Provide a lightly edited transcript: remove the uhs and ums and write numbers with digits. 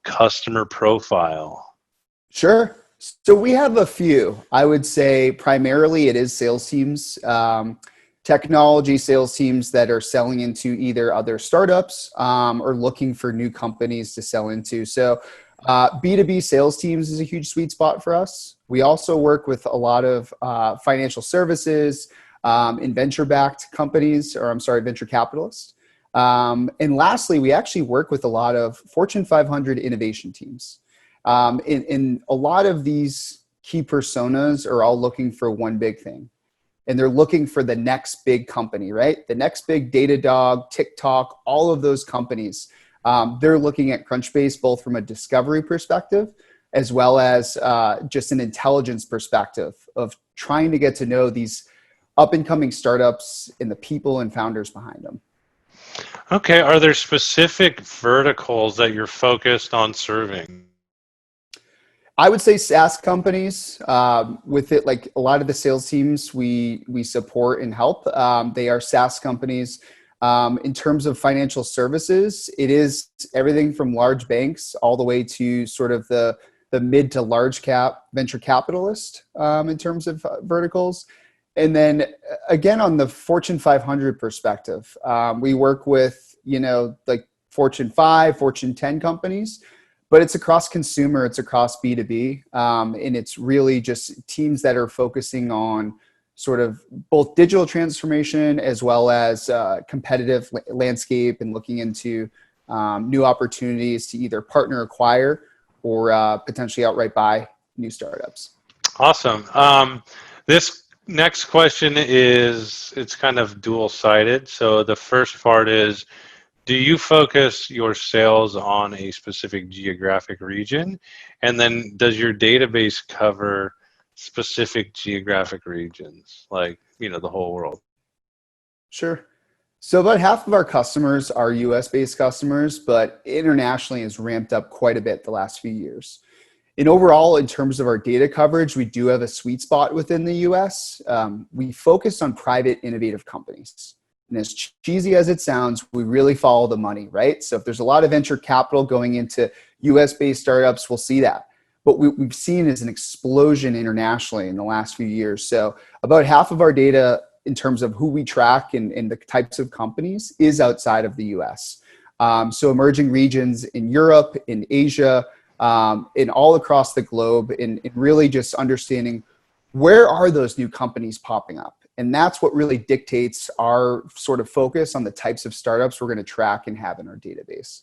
customer profile? Sure. So we have a few. I would say primarily it is sales teams, technology sales teams that are selling into either other startups or looking for new companies to sell into. So B2B sales teams is a huge sweet spot for us. We also work with a lot of financial services and venture-backed companies, or I'm sorry, venture capitalists. And lastly, we actually work with a lot of Fortune 500 innovation teams. In a lot of these key personas are all looking for one big thing. And they're looking for the next big company, right? The next big Datadog, TikTok, all of those companies. They're looking at Crunchbase both from a discovery perspective as well as just an intelligence perspective of trying to get to know these up and coming startups and the people and founders behind them. Okay, are there specific verticals that you're focused on serving? I would say SaaS companies with it, like a lot of the sales teams we support and help. They are SaaS companies. In terms of financial services, it is everything from large banks all the way to sort of the mid to large cap venture capitalist in terms of verticals. And then again, on the Fortune 500 perspective, we work with, like Fortune 5, Fortune 10 companies. But it's across consumer, it's across B2B, and it's really just teams that are focusing on sort of both digital transformation as well as competitive landscape and looking into new opportunities to either partner, acquire, or potentially outright buy new startups. Awesome. This next question it's kind of dual-sided. So the first part is, do you focus your sales on a specific geographic region? And then does your database cover specific geographic regions, like, the whole world? Sure. So about half of our customers are US based customers, but internationally has ramped up quite a bit the last few years. And overall, in terms of our data coverage, we do have a sweet spot within the US. We focus on private innovative companies. And as cheesy as it sounds, we really follow the money, right? So if there's a lot of venture capital going into US-based startups, we'll see that. What we've seen is an explosion internationally in the last few years. So about half of our data in terms of who we track and the types of companies is outside of the US. So emerging regions in Europe, in Asia, and all across the globe, and really just understanding where are those new companies popping up. And that's what really dictates our sort of focus on the types of startups we're going to track and have in our database.